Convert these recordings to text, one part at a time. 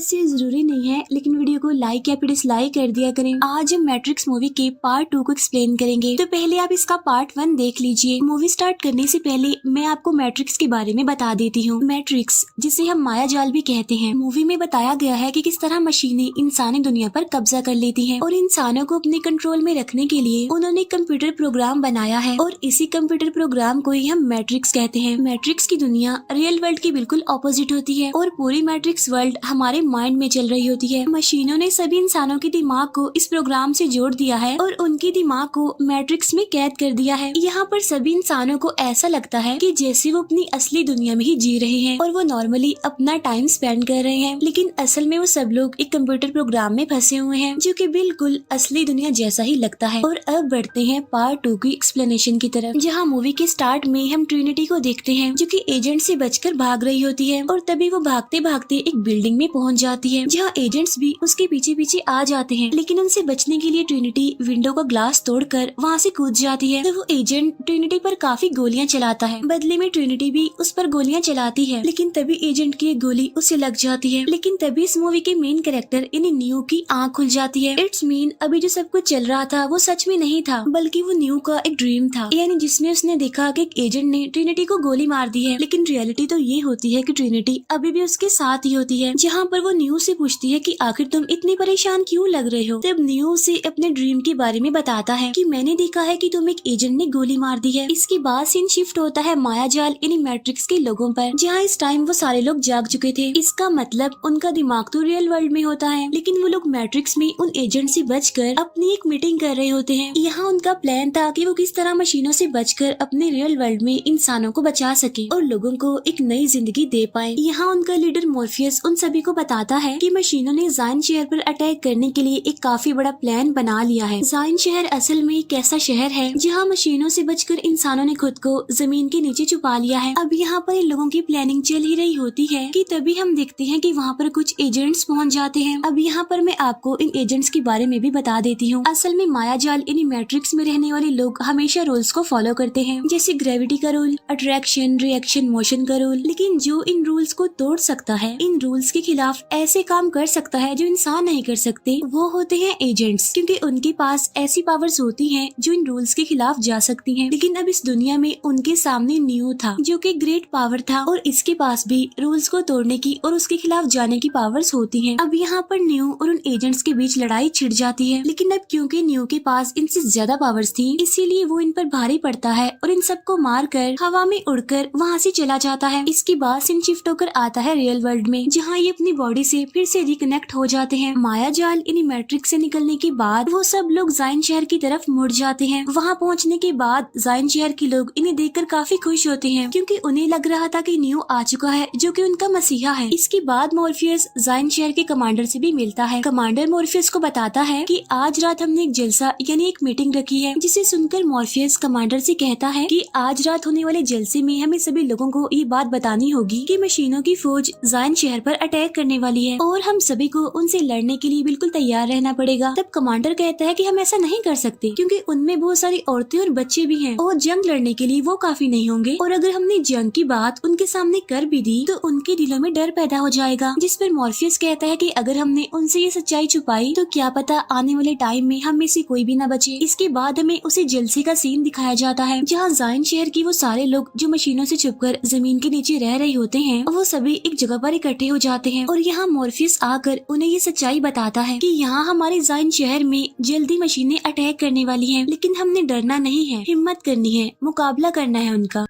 वैसे जरूरी नहीं है, लेकिन वीडियो को लाइक या फिर डिसलाइक कर दिया करें। आज हम मैट्रिक्स मूवी के पार्ट 2 को एक्सप्लेन करेंगे, तो पहले आप इसका पार्ट 1 देख लीजिए। मूवी स्टार्ट करने से पहले मैं आपको मैट्रिक्स के बारे में बता देती हूँ। मैट्रिक्स, जिसे हम माया जाल भी कहते हैं, मूवी में बताया गया है कि किस तरह मशीनें इंसानी दुनिया पर कब्जा कर लेती हैं और इंसानों को अपने कंट्रोल में रखने के लिए उन्होंने कंप्यूटर प्रोग्राम बनाया है और इसी कंप्यूटर प्रोग्राम को ही हम मैट्रिक्स कहते हैं। मैट्रिक्स की दुनिया रियल वर्ल्ड की बिल्कुल ऑपोजिट होती है और पूरी मैट्रिक्स वर्ल्ड हमारे माइंड में चल रही होती है। मशीनों ने सभी इंसानों के दिमाग को इस प्रोग्राम से जोड़ दिया है और उनके दिमाग को मैट्रिक्स में कैद कर दिया है। यहाँ पर सभी इंसानों को ऐसा लगता है कि जैसे वो अपनी असली दुनिया में ही जी रहे हैं और वो नॉर्मली अपना टाइम स्पेंड कर रहे हैं, लेकिन असल में वो सब लोग एक कंप्यूटर प्रोग्राम में फंसे हुए हैं जो कि बिल्कुल असली दुनिया जैसा ही लगता है। और अब बढ़ते हैं पार्ट 2 की एक्सप्लेनेशन की तरफ, जहाँ मूवी के स्टार्ट में हम ट्रिनिटी को देखते हैं जो कि एजेंट से बचकर भाग रही होती है और तभी वो भागते भागते एक बिल्डिंग में पहुंच जाती है जहाँ एजेंट्स भी उसके पीछे पीछे आ जाते हैं, लेकिन उनसे बचने के लिए ट्रिनिटी विंडो का ग्लास तोड़कर वहाँ से कूद जाती है। तो वो एजेंट ट्रिनिटी पर काफी गोलियां चलाता है, बदले में ट्रिनिटी भी उस पर गोलियां चलाती है, लेकिन तभी एजेंट की एक गोली उसे लग जाती है। लेकिन तभी इस मूवी के मेन कैरेक्टर यानी न्यू की आँख खुल जाती है। इट्स मीन अभी जो सब कुछ चल रहा था वो सच में नहीं था, बल्कि वो न्यू का एक ड्रीम था, यानी जिसमें उसने देखा कि एक एजेंट ने ट्रिनिटी को गोली मार दी है। लेकिन रियलिटी तो ये होती है कि ट्रिनिटी अभी भी उसके साथ ही होती है। जहाँ पर वो न्यू से पूछती है कि आखिर तुम इतनी परेशान क्यों लग रहे हो, तब न्यू उसे अपने ड्रीम के बारे में बताता है कि मैंने देखा है कि तुम एक एजेंट ने गोली मार दी है। इसके बाद सीन शिफ्ट होता है माया जाल यानी मैट्रिक्स के लोगों पर, जहाँ इस टाइम वो सारे लोग जाग चुके थे। इसका मतलब उनका दिमाग तो रियल वर्ल्ड में होता है, लेकिन वो लोग मैट्रिक्स में उन एजेंट से बचकर अपनी एक मीटिंग कर रहे होते हैं। यहाँ उनका प्लान था कि वो किस तरह मशीनों से बचकर अपने रियल वर्ल्ड में इंसानों को बचा सके और लोगों को एक नई जिंदगी दे पाए। यहाँ उनका लीडर मॉर्फियस उन सभी को बताता है कि मशीनों ने जाइन शहर पर अटैक करने के लिए एक काफी बड़ा प्लान बना लिया है। जाइन शहर असल में एक ऐसा शहर है जहाँ मशीनों से बचकर इंसानों ने खुद को जमीन के नीचे छुपा लिया है। अब यहाँ पर इन लोगों की प्लानिंग चल ही रही होती है कि तभी हम देखते हैं कि वहाँ पर कुछ एजेंट्स पहुँच जाते हैं। अब यहाँ पर मैं आपको इन एजेंट्स के बारे में भी बता देती हूँ। असल में माया जाल यानी मैट्रिक्स में रहने वाले लोग हमेशा रूल्स को फॉलो करते हैं, जैसे ग्रेविटी का रूल, अट्रैक्शन, रिएक्शन, मोशन का रूल। लेकिन जो इन रूल्स को तोड़ सकता है, इन रूल्स के खिलाफ ऐसे काम कर सकता है जो इंसान नहीं कर सकते, वो होते हैं एजेंट्स, क्योंकि उनके पास ऐसी पावर्स होती हैं जो इन रूल्स के खिलाफ जा सकती हैं। लेकिन अब इस दुनिया में उनके सामने न्यू था जो कि ग्रेट पावर था और इसके पास भी रूल्स को तोड़ने की और उसके खिलाफ जाने की पावर्स होती हैं। अब यहाँ पर न्यू और उन एजेंट्स के बीच लड़ाई छिड़ जाती है, लेकिन अब क्योंकि न्यू के पास इनसे ज्यादा पावर्स थी, इसीलिए वो इन पर भारी पड़ता है और इन सबको मार कर हवा में उड़कर वहाँ से चला जाता है। इसके बाद सीन शिफ्ट होकर आता है रियल वर्ल्ड में, जहाँ ये अपनी बॉडी से फिर से रिकनेक्ट हो जाते हैं। माया जाल यानी मैट्रिक्स से निकलने के बाद वो सब लोग जाइन शहर की तरफ मुड़ जाते हैं। वहाँ पहुँचने के बाद जाइन शहर के लोग इन्हें देखकर काफी खुश होते हैं, क्योंकि उन्हें लग रहा था कि न्यू आ चुका है जो कि उनका मसीहा है। इसके बाद मॉर्फियस जाइन शहर के कमांडर से भी मिलता है। कमांडर मॉर्फियस को बताता है कि आज रात हमने एक जलसा यानी एक मीटिंग रखी है, जिसे सुनकर मॉर्फियस कमांडर से कहता है कि आज रात होने वाले जलसे में हमें सभी लोगों को ये बात बतानी होगी कि मशीनों की फौज जाइन शहर पर अटैक करने वाली है और हम सभी को उनसे लड़ने के लिए बिल्कुल तैयार रहना पड़ेगा। तब कमांडर कहता है कि हम ऐसा नहीं कर सकते, क्योंकि उनमें बहुत सारी औरतें और बच्चे भी हैं और जंग लड़ने के लिए वो काफी नहीं होंगे, और अगर हमने जंग की बात उनके सामने कर भी दी तो उनके दिलों में डर पैदा हो जाएगा। जिस पर मॉर्फियस कहता है कि अगर हमने उनसे ये सच्चाई छुपाई तो क्या पता आने वाले टाइम में हम में से कोई भी न बचे। इसके बाद हमें उसे जलसे का सीन दिखाया जाता है, जहाँ जाइन शहर की वो सारे लोग जो मशीनों से छुपकर जमीन के नीचे रह रहे होते हैं, वो सभी एक जगह पर इकट्ठे हो जाते हैं और यहाँ मॉर्फियस आकर उन्हें ये सच्चाई बताता है कि यहाँ हमारे जाइन शहर में जल्दी मशीनें अटैक करने वाली हैं, लेकिन हमने डरना नहीं है, हिम्मत करनी है, मुकाबला करना है उनका।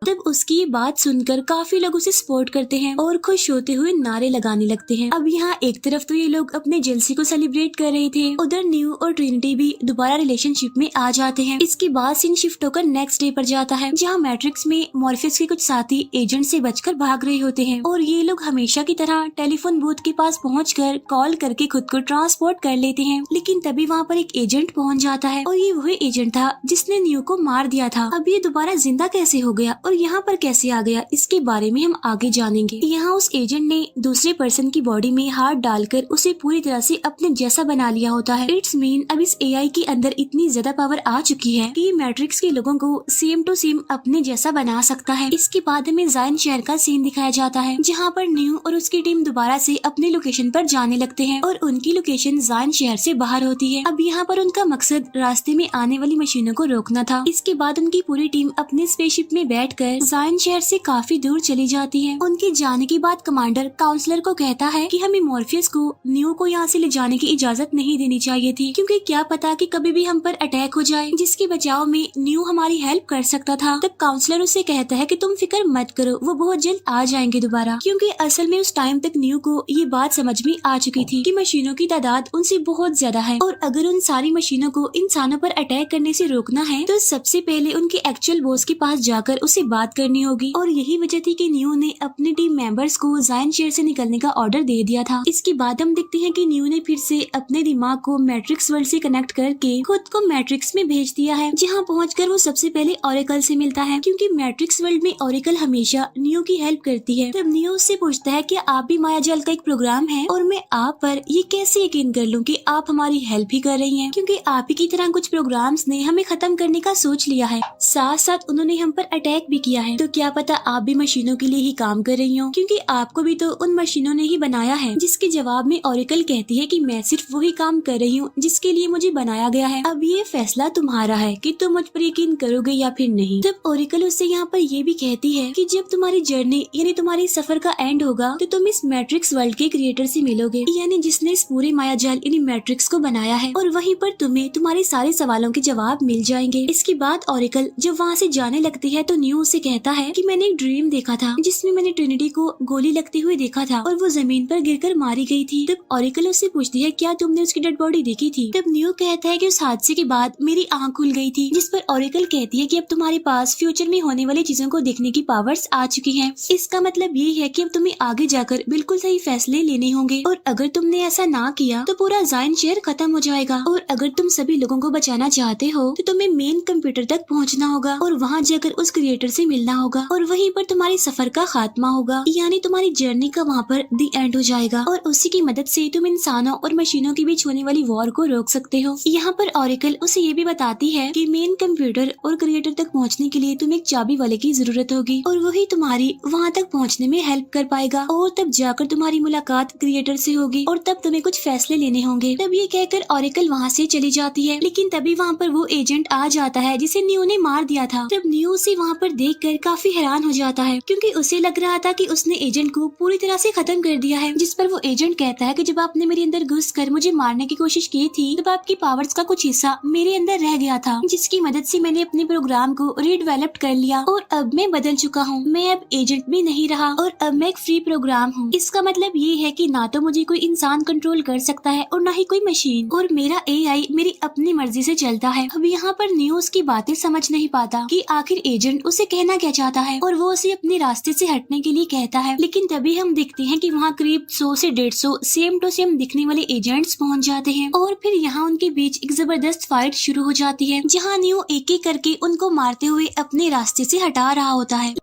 तब उसकी ये बात सुनकर काफी लोग उसे सपोर्ट करते हैं और खुश होते हुए नारे लगाने लगते हैं। अब यहाँ एक तरफ तो ये लोग अपने जलसे को सेलिब्रेट कर रहे थे, उधर न्यू और ट्रिनिटी भी दोबारा रिलेशनशिप में आ जाते हैं। इसके बाद सीन शिफ्ट होकर नेक्स्ट डे पर जाता है, जहाँ मैट्रिक्स में मॉर्फियस के कुछ साथी एजेंट से बचकर भाग रहे होते हैं और ये लोग हमेशा की तरह टेलीफोन बूथ के पास पहुंचकर कॉल करके खुद को ट्रांसपोर्ट कर लेते हैं। लेकिन तभी वहाँ पर एक एजेंट पहुँच जाता है और ये वही एजेंट था जिसने न्यू को मार दिया था। अब ये दोबारा जिंदा कैसे हो गया और यहाँ पर कैसे आ गया इसके बारे में हम आगे जानेंगे। यहाँ उस एजेंट ने दूसरे पर्सन की बॉडी में हाथ डालकर उसे पूरी तरह से अपने जैसा बना लिया होता है। इट्स मीन अब इस एआई के अंदर इतनी ज्यादा पावर आ चुकी है कि मैट्रिक्स के लोगों को सेम टू सेम अपने जैसा बना सकता है। इसके बाद हमें जायन शहर का सीन दिखाया जाता है जहाँ पर न्यू और उसकी टीम दोबारा से अपने लोकेशन पर जाने लगते हैं और उनकी लोकेशन जायन शहर से बाहर होती है। अब यहाँ पर उनका मकसद रास्ते में आने वाली मशीनों को रोकना था। इसके बाद उनकी पूरी टीम अपने स्पेसशिप में बैठकर जायन शहर से काफी दूर चली जाती है। उनके जाने के बाद कमांडर काउंसलर को कहता है कि हमें मॉर्फियस को न्यू को यहाँ से ले जाने की इजाजत नहीं देनी चाहिए थी, क्योंकि क्या पता कि कभी भी हम पर अटैक हो जाए, जिसके बचाव में न्यू हमारी हेल्प कर सकता था। तब काउंसलर उसे कहता है कि तुम फिक्र मत करो, वो बहुत जल्द आ जाएंगे दोबारा, क्योंकि असल में उस टाइम तक न्यू को ये बात समझ में आ चुकी थी कि मशीनों की तादाद उनसे बहुत ज्यादा है और अगर उन सारी मशीनों को इंसानों पर अटैक करने से रोकना है तो सबसे पहले उनके एक्चुअल बॉस के पास जाकर उसे बात करनी होगी। और यही वजह थी कि न्यू ने अपने टीम मेंबर्स को जायन शहर से निकलने का ऑर्डर दे दिया था। इसके बाद हम देखते हैं कि न्यू ने फिर से अपने दिमाग को मैट्रिक्स वर्ल्ड से कनेक्ट करके खुद को मैट्रिक्स में भेज दिया है, जहाँ पहुंचकर वो सबसे पहले ऑरेकल से मिलता है, क्योंकि मैट्रिक्स वर्ल्ड में ऑरेकल हमेशा न्यू की हेल्प करती है। तब न्यू उससे पूछता है कि आप भी मायाजाल का एक प्रोग्राम है और मैं आप पर ये कैसे यकीन कर लूं कि आप हमारी हेल्प ही कर रही हैं, क्योंकि आप ही की तरह कुछ प्रोग्राम्स ने हमें खत्म करने का सोच लिया है, साथ साथ उन्होंने हम पर अटैक भी किया है। तो क्या पता आप भी मशीनों के लिए ही काम कर रही हो, क्योंकि आपको भी तो उन मशीनों ने ही बनाया है। जिसके जवाब में ऑरेकल कहती है कि मैं सिर्फ वही काम कर रही हूँ जिसके लिए मुझे बनाया गया है, अब ये फैसला तुम्हारा है कि तुम मुझ पर यकीन करोगे या फिर नहीं। तब ऑरेकल उससे यहाँ पर ये भी कहती है कि जब तुम्हारी जर्नी यानी तुम्हारी सफर का एंड होगा तो तुम इस मैट्रिक्स वर्ल्ड के क्रिएटर से मिलोगे, यानी जिसने इस पूरे मायाजाल यानी मैट्रिक्स को बनाया है, और वहीं पर तुम्हें तुम्हारे सारे सवालों के जवाब मिल जाएंगे। इसके बाद ऑरेकल जब वहाँ से जाने लगती है तो न्यू उसे कहता है कि मैंने एक ड्रीम देखा था जिसमें मैंने ट्रिनिटी को गोली लगते हुए देखा था और वो जमीन पर गिरकर मारी गई थी। तब ऑरेकल उससे पूछती है क्या तुमने उसकी डेड बॉडी देखी थी? तब न्यू कहता है कि उस हादसे के बाद मेरी आंख खुल गई थी, जिस पर ऑरेकल कहती है कि अब तुम्हारे पास फ्यूचर में होने वाली चीजों को देखने की पावर्स आ चुकी हैं। इसका मतलब ये है कि अब तुम्हें आगे जाकर बिल्कुल सही फैसले लेने होंगे, और अगर तुमने ऐसा ना किया तो पूरा जायन शहर खत्म हो जाएगा, और अगर तुम सभी लोगों को बचाना चाहते हो तो तुम्हें मेन कंप्यूटर तक पहुंचना होगा और वहां जाकर उस क्रिएटर से मिलना होगा, और वहीं पर तुम्हारी सफर का खात्मा होगा, यानी तुम्हारी जर्नी का वहाँ पर दी एंड हो जाएगा, और उसी की मदद से तुम इंसानों और मशीनों के बीच होने वाली वॉर को रोक सकते हो। यहाँ पर ऑरेकल उसे ये भी बताती है कि मेन कंप्यूटर और क्रिएटर तक पहुँचने के लिए तुम्हें एक चाबी वाले की जरूरत होगी, और वही तुम्हारी वहाँ तक पहुँचने में हेल्प कर पाएगा, और तब जाकर तुम्हारी मुलाकात क्रिएटर से होगी और तब तुम्हें कुछ फैसले लेने होंगे। तब ये कहकर ऑरेकल वहाँ से चली जाती है, लेकिन तभी वहाँ पर वो एजेंट आ जाता है जिसे न्यू ने मार दिया था। तब न्यू उसे वहाँ पर देखकर काफी हैरान हो जाता है, क्योंकि उसे लग रहा था कि उसने एजेंट को पूरी तरह से खत्म कर दिया है। जिस पर वो एजेंट कहता है कि जब आपने मेरे अंदर घुसकर मुझे मारने की कोशिश की थी तब आपकी पावर्स का कुछ हिस्सा मेरे अंदर रह गया था, जिसकी मदद से मैंने अपने प्रोग्राम को रीडेवलप कर लिया और अब मैं बदल चुका हूँ। मैं अब एजेंट भी नहीं रहा और अब मैं एक फ्री प्रोग्राम हूँ। इसका मतलब ये है कि ना तो मुझे कोई इंसान कंट्रोल कर सकता है और ना ही कोई मशीन, और मेरा एआई मेरी अपनी मर्जी से चलता है। अब यहाँ पर न्यूज की बातें समझ नहीं पाता कि आखिर एजेंट उसे कहना क्या चाहता है, और वो उसे अपने रास्ते से हटने के लिए कहता है। लेकिन तभी हम देखते हैं कि वहाँ करीब 100 से 150 सेम टू सेम दिखने वाले एजेंट्स पहुँच जाते हैं, और फिर यहाँ उनके बीच एक जबरदस्त फाइट शुरू हो जाती है, जहाँ न्यू एक एक करके उनको मारते हुए अपने रास्ते से हटा रहा होता है।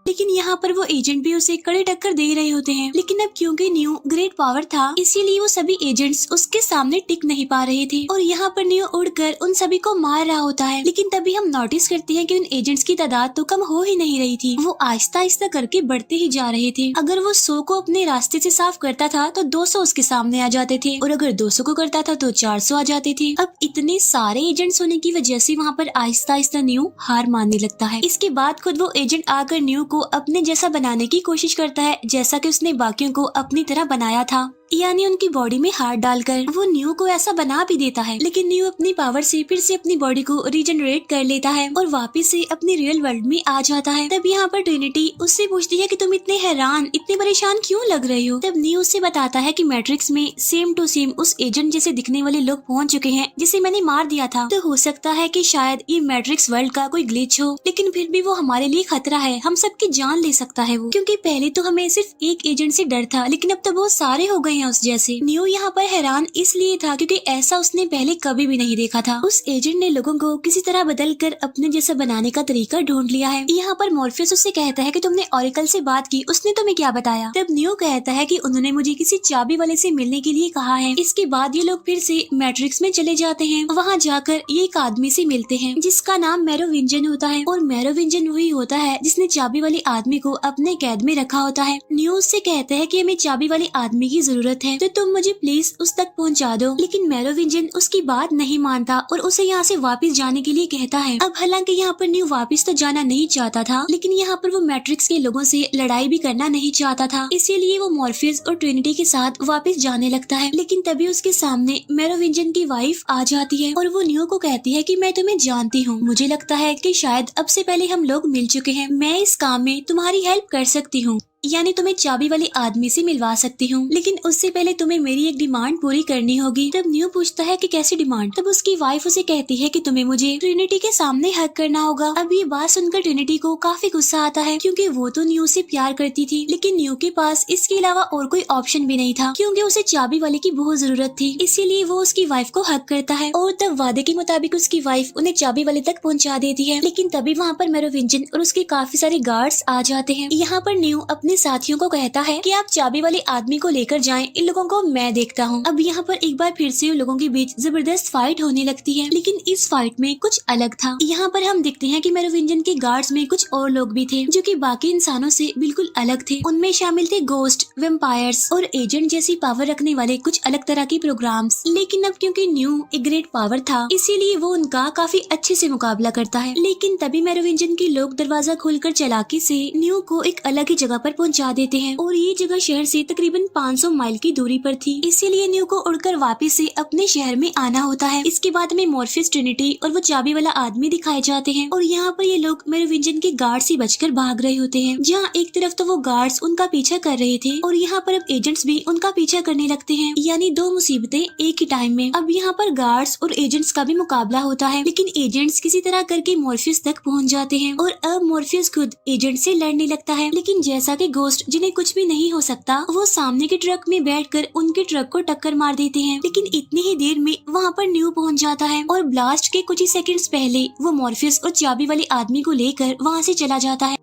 लेकिन यहाँ पर वो एजेंट भी उसे कड़ी टक्कर दे रहे होते हैं। लेकिन अब क्योंकि न्यू ग्रेट पावर था इसीलिए वो सभी एजेंट्स उसके सामने टिक नहीं पा रहे थे, और यहाँ पर न्यू उड़कर उन सभी को मार रहा होता है। लेकिन तभी हम नोटिस करते हैं कि उन एजेंट्स की तादाद तो कम हो ही नहीं रही थी, वो आहिस्ता आहिस्ता करके बढ़ते ही जा रहे थे। अगर वो 100 को अपने रास्ते से साफ करता था तो 200 उसके सामने आ जाते थे, और अगर 200 को करता था तो 400 आ जाते थे। अब इतने सारे एजेंट्स होने की वजह से वहाँ पर आहिस्ता आहिस्ता न्यू हार मानने लगता है। इसके बाद खुद वो एजेंट आकर न्यू को अपने जैसा बनाने की कोशिश करता है, जैसा कि उसने बाकियों को अपनी तरह बनाया था, यानी उनकी बॉडी में हाथ डालकर। वो न्यू को ऐसा बना भी देता है, लेकिन न्यू अपनी पावर से फिर से अपनी बॉडी को रीजनरेट कर लेता है और वापस से अपनी रियल वर्ल्ड में आ जाता है। तब यहाँ पर ट्रिनिटी उससे पूछती है कि तुम इतने हैरान इतने परेशान क्यों लग रहे हो। तब न्यू उससे बताता है कि मैट्रिक्स में सेम टू सेम उस एजेंट जैसे दिखने वाले लोग पहुँच चुके हैं जिसे मैंने मार दिया था। तो हो सकता है कि शायद ये मैट्रिक्स वर्ल्ड का कोई ग्लिच हो, लेकिन फिर भी वो हमारे लिए खतरा है, हम सबकी जान ले सकता है वो, क्योंकि पहले तो हमें सिर्फ एक एजेंट से डर था, लेकिन अब तो बहुत सारे हो गए हैं उस जैसे। न्यू यहाँ पर हैरान इसलिए था क्योंकि ऐसा उसने पहले कभी भी नहीं देखा था। उस एजेंट ने लोगों को किसी तरह बदल कर अपने जैसा बनाने का तरीका ढूंढ लिया है। यहाँ पर मॉर्फियस उससे कहता है कि तुमने ऑरेकल से बात की, उसने तुम्हें क्या बताया? तब न्यू कहता है कि उन्होंने मुझे किसी चाबी वाले से मिलने के लिए कहा है। इसके बाद ये लोग फिर से मैट्रिक्स में चले जाते हैं। वहाँ जाकर ये एक आदमी से मिलते हैं जिसका नाम मैरोविंजन होता है और मैरोविंजन वही होता है जिसने चाबी वाले आदमी को अपने कैद में रखा होता है। न्यू उससे कहता है कि हमें चाबी वाले आदमी की जरूरत है, तो तुम मुझे प्लीज उस तक पहुंचा दो। लेकिन मैरोविंजन उसकी बात नहीं मानता और उसे यहाँ से वापस जाने के लिए कहता है। अब हालांकि यहाँ पर न्यू वापस तो जाना नहीं चाहता था, लेकिन यहाँ पर वो मैट्रिक्स के लोगों से लड़ाई भी करना नहीं चाहता था, इसीलिए वो मॉर्फियस और ट्रिनिटी के साथ वापस जाने लगता है। लेकिन तभी उसके सामने मैरोविंजन की वाइफ आ जाती है और वो न्यू को कहती है कि मैं तुम्हें जानती हूँ, मुझे लगता है कि शायद अब से पहले हम लोग मिल चुके हैं, मैं इस काम में तुम्हारी हेल्प कर सकती हूँ, यानी तुम्हें चाबी वाले आदमी से मिलवा सकती हूँ, लेकिन उससे पहले तुम्हें मेरी एक डिमांड पूरी करनी होगी। तब न्यू पूछता है कि कैसी डिमांड? तब उसकी वाइफ उसे कहती है कि तुम्हें मुझे ट्रिनिटी के सामने हक करना होगा। अब ये बात सुनकर ट्रिनिटी को काफी गुस्सा आता है क्योंकि वो तो न्यू से प्यार करती थी, लेकिन न्यू के पास इसके अलावा और कोई ऑप्शन भी नहीं था क्योंकि उसे चाबी वाले की बहुत जरूरत थी। इसीलिए वो उसकी वाइफ को हक करता है और तब वादे के मुताबिक उसकी वाइफ उन्हें चाबी वाले तक पहुँचा देती है। लेकिन तभी वहाँ पर मैरोविंजन और उसके काफी सारे गार्ड्स आ जाते हैं। यहाँ पर न्यू अपने साथियों को कहता है कि आप चाबी वाले आदमी को लेकर जाएं, इन लोगों को मैं देखता हूँ। अब यहाँ पर एक बार फिर से उन लोगों के बीच जबरदस्त फाइट होने लगती है, लेकिन इस फाइट में कुछ अलग था। यहाँ पर हम देखते हैं कि मैरोविंजन के गार्ड्स में कुछ और लोग भी थे जो कि बाकी इंसानों से बिल्कुल अलग थे। उनमें शामिल थे गोस्ट, वेम्पायर्स और एजेंट जैसी पावर रखने वाले कुछ अलग तरह के प्रोग्राम्स। लेकिन अब क्योंकि न्यू एक ग्रेट पावर था, इसीलिए वो उनका काफी अच्छे से मुकाबला करता है। लेकिन तभी मैरोविंजन के लोग दरवाजा खोलकर चालाकी से न्यू को एक अलग ही जगह पर पहुंचा देते हैं और ये जगह शहर से तकरीबन 500 माइल की दूरी पर थी, इसीलिए न्यू को उड़कर वापस से अपने शहर में आना होता है। इसके बाद में मॉर्फियस, ट्रिनिटी और वो चाबी वाला आदमी दिखाए जाते हैं और यहाँ पर ये लोग मैरोविंजन के गार्ड से बचकर भाग रहे होते हैं। जहाँ एक तरफ तो वो गार्ड्स उनका पीछा कर रहे थे और यहाँ पर अब एजेंट्स भी उनका पीछा करने लगते हैं, यानी दो मुसीबतें एक ही टाइम में। अब यहाँ पर गार्ड्स और एजेंट्स का भी मुकाबला होता है, लेकिन एजेंट्स किसी तरह करके मॉर्फियस तक पहुँच जाते हैं और अब मॉर्फियस खुद एजेंट से लड़ने लगता है। लेकिन जैसा कि गोस्ट, जिन्हें कुछ भी नहीं हो सकता, वो सामने के ट्रक में बैठकर उनके ट्रक को टक्कर मार देते हैं। लेकिन इतनी ही देर में वहाँ पर न्यू पहुँच जाता है और ब्लास्ट के कुछ ही सेकंड्स पहले वो मॉर्फियस और चाबी वाले आदमी को लेकर वहाँ से चला जाता है।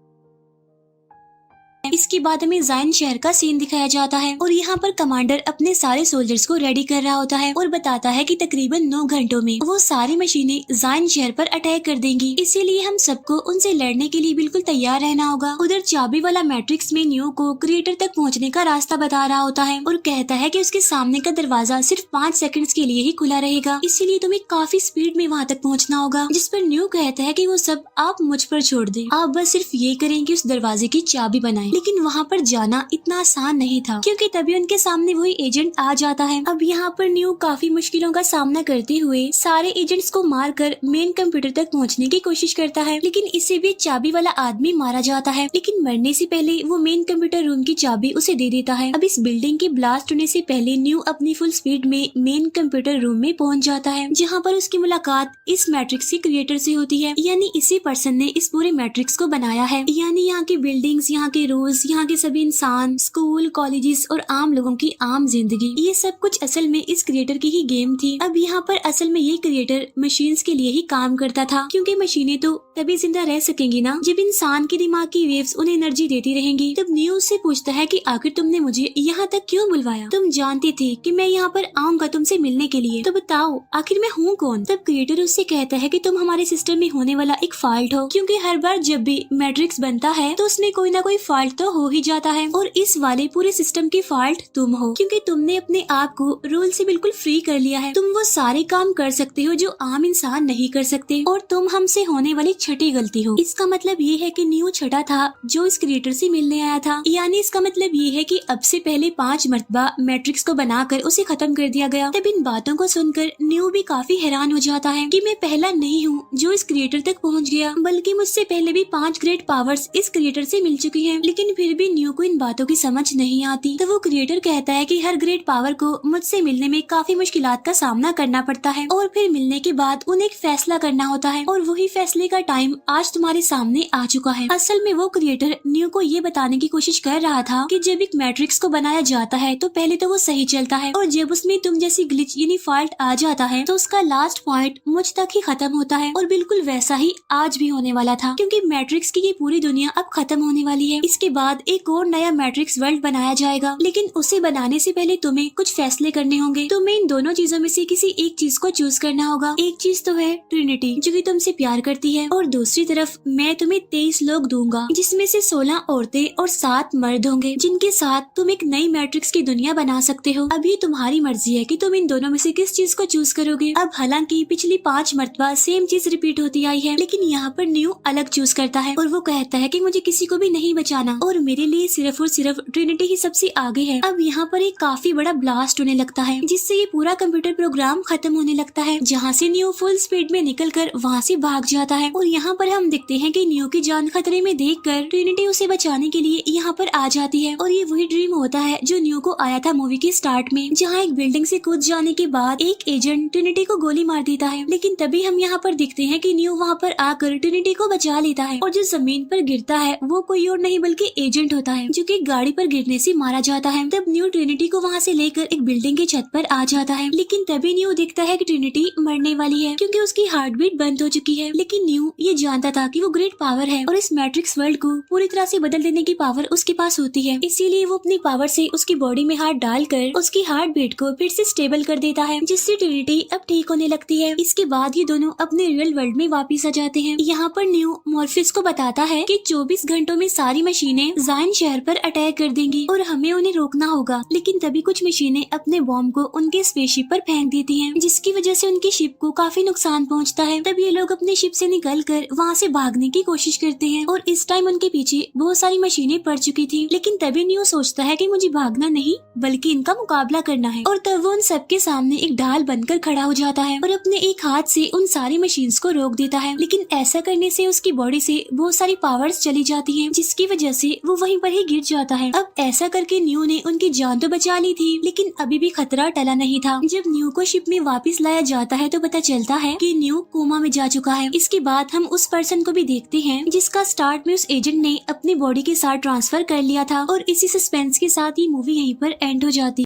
इसके बाद हमें जाइन शहर का सीन दिखाया जाता है और यहाँ पर कमांडर अपने सारे सोल्जर्स को रेडी कर रहा होता है और बताता है कि तकरीबन 9 घंटों में वो सारी मशीनें जाइन शहर पर अटैक कर देंगी, इसीलिए हम सबको उनसे लड़ने के लिए बिल्कुल तैयार रहना होगा। उधर चाबी वाला मैट्रिक्स में न्यू को क्रिएटर तक पहुँचने का रास्ता बता रहा होता है और कहता है कि उसके सामने का दरवाजा सिर्फ 5 सेकंड्स के लिए ही खुला रहेगा, इसीलिए तुम्हें काफी स्पीड में वहाँ तक पहुँचना होगा। जिस पर न्यू कहता है कि वो सब आप मुझ पर छोड़ दें, आप बस सिर्फ ये करें कि उस दरवाजे की चाबी बनाएं। लेकिन वहाँ पर जाना इतना आसान नहीं था क्योंकि तभी उनके सामने वही एजेंट आ जाता है। अब यहाँ पर न्यू काफी मुश्किलों का सामना करते हुए सारे एजेंट्स को मारकर मेन कंप्यूटर तक पहुँचने की कोशिश करता है, लेकिन इससे भी चाबी वाला आदमी मारा जाता है। लेकिन मरने से पहले वो मेन कंप्यूटर रूम की चाबी उसे दे देता है। अब इस बिल्डिंग के ब्लास्ट होने से पहले न्यू अपनी फुल स्पीड में मेन कंप्यूटर रूम में पहुँच जाता है, जहाँ पर उसकी मुलाकात इस मैट्रिक्स के क्रिएटर से होती है, यानी इसी पर्सन ने इस पूरे मैट्रिक्स को बनाया है। यानी यहाँ की बिल्डिंग्स, यहाँ के रूल्स, यहाँ के सभी इंसान, स्कूल, कॉलेजेस और आम लोगों की आम जिंदगी, ये सब कुछ असल में इस क्रिएटर की ही गेम थी। अब यहाँ पर असल में ये क्रिएटर मशीन्स के लिए ही काम करता था, क्योंकि मशीनें तो तभी जिंदा रह सकेंगी ना जब इंसान के दिमाग की वेव्स उन्हें एनर्जी देती रहेंगी। तब न्यू उससे पूछता है कि आखिर तुमने मुझे यहाँ तक क्यों बुलवाया? तुम जानती थी कि मैं यहाँ पर आऊंगा तुमसे मिलने के लिए, तो बताओ आखिर मैं हूँ कौन? तब क्रिएटर उससे कहता है कि तुम हमारे सिस्टम में होने वाला एक फॉल्ट हो, क्योंकि हर बार जब भी मैट्रिक्स बनता है तो उसमें कोई ना कोई फॉल्ट तो हो ही जाता है, और इस वाले पूरे सिस्टम की फॉल्ट तुम हो, क्योंकि तुमने अपने आप को रूल से बिल्कुल फ्री कर लिया है। तुम वो सारे काम कर सकते हो जो आम इंसान नहीं कर सकते, और तुम हमसे होने वाली छठी गलती हो। इसका मतलब ये है कि न्यू छठा था जो इस क्रिएटर से मिलने आया था, यानी इसका मतलब ये है कि अब से पहले 5 मरतबा मैट्रिक्स को बनाकर उसे खत्म कर दिया गया। तब इन बातों को सुनकर न्यू भी काफी हैरान हो जाता है कि मैं पहला नहीं हूँ जो इस क्रिएटर तक पहुँच गया, बल्कि मुझसे पहले भी 5 ग्रेट पावर्स इस क्रिएटर से मिल चुकी है, लेकिन लेकिन फिर भी न्यू को इन बातों की समझ नहीं आती। तो वो क्रिएटर कहता है कि हर ग्रेट पावर को मुझसे मिलने में काफी मुश्किलात का सामना करना पड़ता है और फिर मिलने के बाद उन्हें एक फैसला करना होता है और वही फैसले का टाइम आज तुम्हारे सामने आ चुका है। असल में वो क्रिएटर न्यू को ये बताने की कोशिश कर रहा था कि जब एक मैट्रिक्स को बनाया जाता है तो पहले तो वो सही चलता है और जब उसमें तुम जैसी ग्लिच यानी फॉल्ट आ जाता है तो उसका लास्ट पॉइंट मुझ तक ही खत्म होता है। और बिल्कुल वैसा ही आज भी होने वाला था, क्योंकि मैट्रिक्स की ये पूरी दुनिया अब खत्म होने वाली है। इसके बाद एक और नया मैट्रिक्स वर्ल्ड बनाया जाएगा, लेकिन उसे बनाने से पहले तुम्हें कुछ फैसले करने होंगे। तुम्हें इन दोनों चीजों में से किसी एक चीज को चूज करना होगा। एक चीज तो है ट्रिनिटी जो कि तुमसे प्यार करती है, और दूसरी तरफ मैं तुम्हें 23 लोग दूंगा जिसमें से 16 औरतें और 7 मर्द होंगे, जिनके साथ तुम एक नई मैट्रिक्स की दुनिया बना सकते हो। अब ये तुम्हारी मर्जी है कि तुम इन दोनों में से किस चीज को चूज करोगे। अब हालांकि पिछली 5 मरतबा सेम चीज रिपीट होती आई है, लेकिन यहाँ पर न्यू अलग चूज करता है और वो कहता है कि मुझे किसी को भी नहीं बचाना और मेरे लिए सिर्फ और सिर्फ ट्रिनिटी ही सबसे आगे है। अब यहाँ पर एक काफी बड़ा ब्लास्ट होने लगता है, जिससे ये पूरा कंप्यूटर प्रोग्राम खत्म होने लगता है, जहाँ से न्यू फुल स्पीड में निकलकर वहाँ से भाग जाता है। और यहाँ पर हम देखते हैं कि न्यू की जान खतरे में देखकर ट्रिनिटी उसे बचाने के लिए यहाँ पर आ जाती है। और ये वही ड्रीम होता है जो न्यू को आया था मूवी के स्टार्ट में, जहाँ एक बिल्डिंग से कूद जाने के बाद एक एजेंट ट्रिनिटी को गोली मार देता है। लेकिन तभी हम यहाँ पर देखते हैं कि न्यू वहाँ पर आकर ट्रिनिटी को बचा लेता है और जो जमीन पर गिरता है वो कोई और नहीं बल्कि एजेंट होता है, जो कि गाड़ी पर गिरने से मारा जाता है। तब न्यू ट्रिनिटी को वहाँ से लेकर एक बिल्डिंग की छत पर आ जाता है, लेकिन तभी न्यू देखता है कि ट्रिनिटी मरने वाली है क्योंकि उसकी हार्ट बीट बंद हो चुकी है। लेकिन न्यू ये जानता था कि वो ग्रेट पावर है और इस मैट्रिक्स वर्ल्ड को पूरी तरह से बदल देने की पावर उसके पास होती है, इसीलिए वो अपनी पावर से उसकी बॉडी में हाथ डालकर उसकी हार्ट बीट को फिर से स्टेबल कर देता है, जिससे ट्रिनिटी अब ठीक होने लगती है। इसके बाद ये दोनों अपने रियल वर्ल्ड में वापस आ जाते हैं। यहाँ पर न्यू मॉर्फिस को बताता है कि 24 घंटों में सारी मशीनें जायन शहर पर अटैक कर देंगी और हमें उन्हें रोकना होगा। लेकिन तभी कुछ मशीनें अपने बॉम्ब को उनके स्पेसशिप पर फेंक देती हैं, जिसकी वजह से उनकी शिप को काफी नुकसान पहुँचता है। तब ये लोग अपने शिप से निकलकर वहाँ से भागने की कोशिश करते हैं और इस टाइम उनके पीछे बहुत सारी मशीनें पड़ चुकी थी। लेकिन तभी न्यू सोचता है कि मुझे भागना नहीं बल्कि इनका मुकाबला करना है, और तब वो उन सबके सामने एक ढाल बनकर खड़ा हो जाता है और अपने एक हाथ से उन सारी मशीन्स को रोक देता है। लेकिन ऐसा करने से उसकी बॉडी से बहुत सारी पावर्स चली जाती हैं, जिसकी वजह से वो वहीं पर ही गिर जाता है। अब ऐसा करके न्यू ने उनकी जान तो बचा ली थी, लेकिन अभी भी खतरा टला नहीं था। जब न्यू को शिप में वापस लाया जाता है तो पता चलता है कि न्यू कोमा में जा चुका है। इसके बाद हम उस पर्सन को भी देखते हैं जिसका स्टार्ट में उस एजेंट ने अपनी बॉडी के साथ ट्रांसफर कर लिया था, और इसी सस्पेंस के साथ ये मूवी यहीं पर एंड हो जाती है।